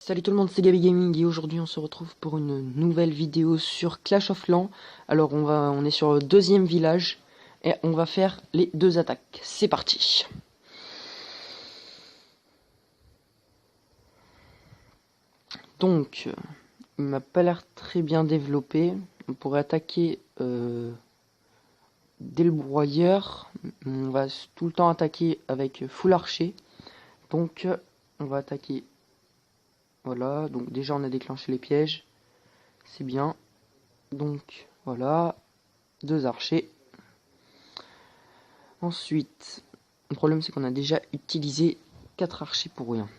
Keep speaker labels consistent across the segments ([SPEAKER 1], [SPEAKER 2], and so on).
[SPEAKER 1] Salut tout le monde, c'est Gabi Gaming et aujourd'hui on se retrouve pour une nouvelle vidéo sur Clash of Clans. Alors on est sur le deuxième village et on va faire les deux attaques. C'est parti. Donc, il m'a pas l'air très bien développé. On pourrait attaquer dès le broyeur. On va tout le temps attaquer avec full archer. Donc on va attaquer. Voilà, donc déjà on a déclenché les pièges. C'est bien. Donc voilà, deux archers. Ensuite, le problème c'est qu'on a déjà utilisé 4 archers pour rien.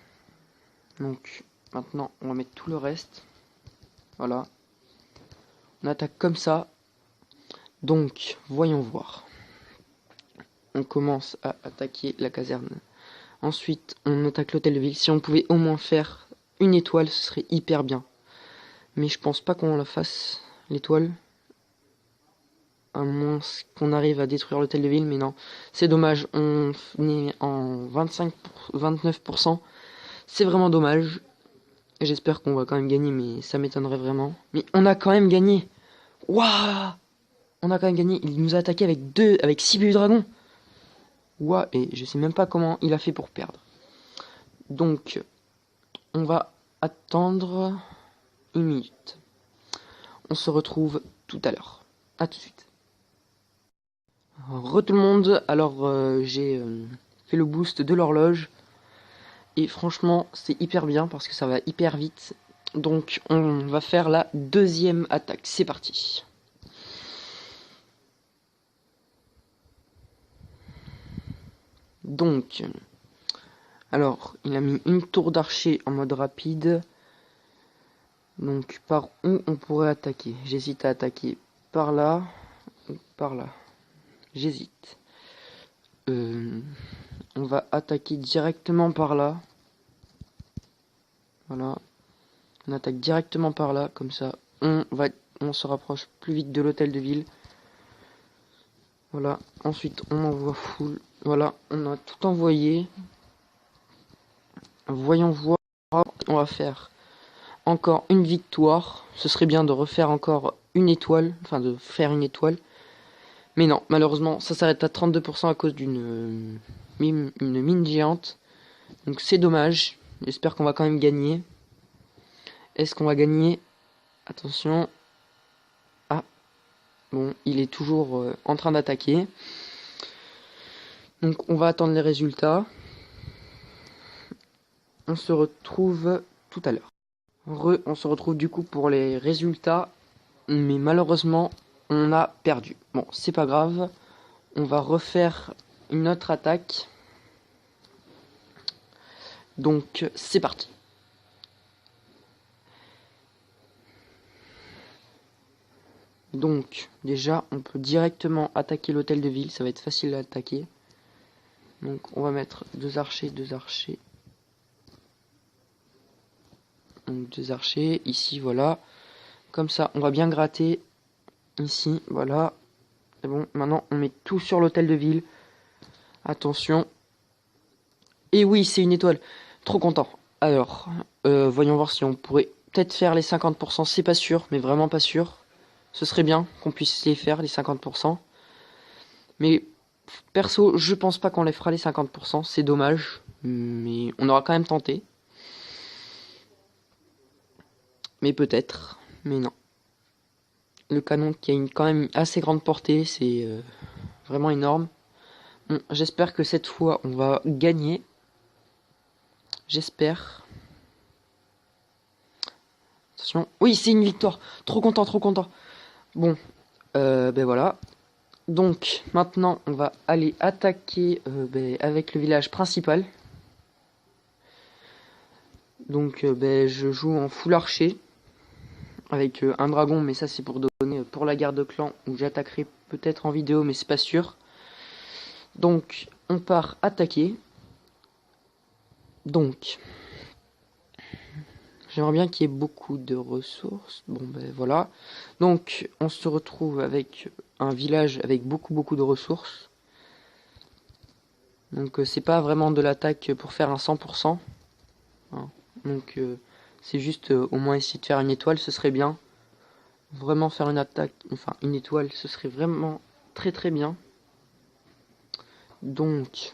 [SPEAKER 1] Donc maintenant on va mettre tout le reste. Voilà. On attaque comme ça. Donc voyons voir. On commence à attaquer la caserne. Ensuite on attaque l'hôtel de ville. Si on pouvait au moins faire une étoile, ce serait hyper bien. Mais je pense pas qu'on la fasse, l'étoile. À moins qu'on arrive à détruire l'hôtel de ville, mais non. C'est dommage, on est en 29%. C'est vraiment dommage. J'espère qu'on va quand même gagner, mais ça m'étonnerait vraiment. Mais on a quand même gagné. Waouh! On a quand même gagné. Il nous a attaqué avec 6 bébés dragons. Waouh! Et je sais même pas comment il a fait pour perdre. Donc, on va attendre une minute. On se retrouve tout à l'heure. À tout de suite. Re tout le monde, alors j'ai fait le boost de l'horloge et franchement c'est hyper bien parce que ça va hyper vite. Donc on va faire la deuxième attaque, c'est parti. Donc, alors il a mis une tour d'archer en mode rapide. Donc par où on pourrait attaquer? J'hésite à attaquer par là ou par là. J'hésite. On va attaquer directement par là. Voilà. On attaque directement par là, comme ça on se rapproche plus vite de l'hôtel de ville. Voilà. Ensuite on envoie full. Voilà, on a tout envoyé. Voyons voir. On va faire encore une victoire. Ce serait bien de refaire encore une étoile. Enfin de faire une étoile. Mais non, malheureusement, ça s'arrête à 32% à cause d'une mine géante. Donc c'est dommage. J'espère qu'on va quand même gagner. Est-ce qu'on va gagner? Attention. Ah. Bon, il est toujours en train d'attaquer. Donc on va attendre les résultats. On se retrouve tout à l'heure. On se retrouve du coup pour les résultats. Mais malheureusement, on a perdu. Bon, c'est pas grave. On va refaire une autre attaque. Donc, c'est parti. Donc, déjà, on peut directement attaquer l'hôtel de ville. Ça va être facile à attaquer. Donc, on va mettre deux archers. Donc, deux archers. Ici, voilà. Comme ça, on va bien gratter. Ici, voilà. C'est bon, maintenant on met tout sur l'hôtel de ville. Attention. Et oui, c'est une étoile. Trop content. Alors, voyons voir si on pourrait peut-être faire les 50%. C'est pas sûr, mais vraiment pas sûr. Ce serait bien qu'on puisse les faire, les 50%. Mais perso, je pense pas qu'on les fera les 50%. C'est dommage. Mais on aura quand même tenté. Mais peut-être. Mais non. Le canon qui a quand même assez grande portée, c'est vraiment énorme. Bon, j'espère que cette fois on va gagner. J'espère. Attention. Oui, c'est une victoire. Trop content, trop content. Bon, ben voilà. Donc maintenant on va aller attaquer avec le village principal. Donc ben, je joue en full archer. Avec un dragon, mais ça c'est pour donner pour la guerre de clan où j'attaquerai peut-être en vidéo, mais c'est pas sûr. Donc on part attaquer. Donc j'aimerais bien qu'il y ait beaucoup de ressources. Bon ben voilà. Donc on se retrouve avec un village avec beaucoup de ressources. Donc c'est pas vraiment de l'attaque pour faire un 100%. Hein. Donc C'est juste au moins essayer de faire une étoile, ce serait bien. Vraiment faire une attaque, enfin une étoile, ce serait vraiment très très bien. Donc,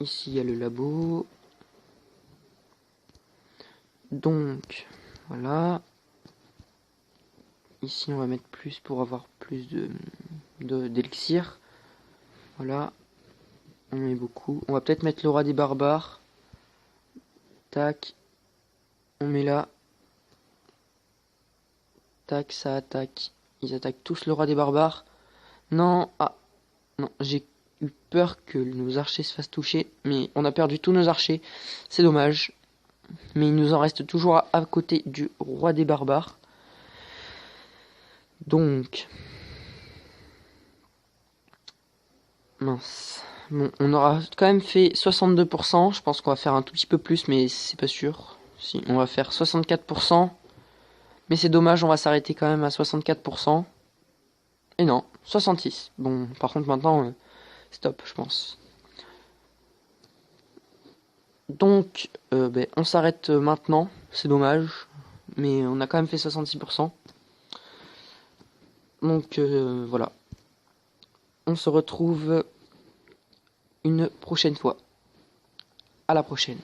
[SPEAKER 1] ici il y a le labo. Donc, voilà. Ici on va mettre plus pour avoir plus d'élixir. Voilà. On met beaucoup. On va peut-être mettre le roi des barbares. Tac. On met là. Tac, ça attaque. Ils attaquent tous le roi des barbares. Non, ah, non, j'ai eu peur que nos archers se fassent toucher. Mais on a perdu tous nos archers. C'est dommage. Mais il nous en reste toujours à côté du roi des barbares. Donc... Mince. Bon, on aura quand même fait 62%. Je pense qu'on va faire un tout petit peu plus, mais c'est pas sûr. Si, on va faire 64%. Mais c'est dommage, on va s'arrêter quand même à 64%. Et non, 66. Bon, par contre maintenant, stop, je pense. Donc, on s'arrête maintenant. C'est dommage. Mais on a quand même fait 66%. Donc, voilà. On se retrouve une prochaine fois. À la prochaine.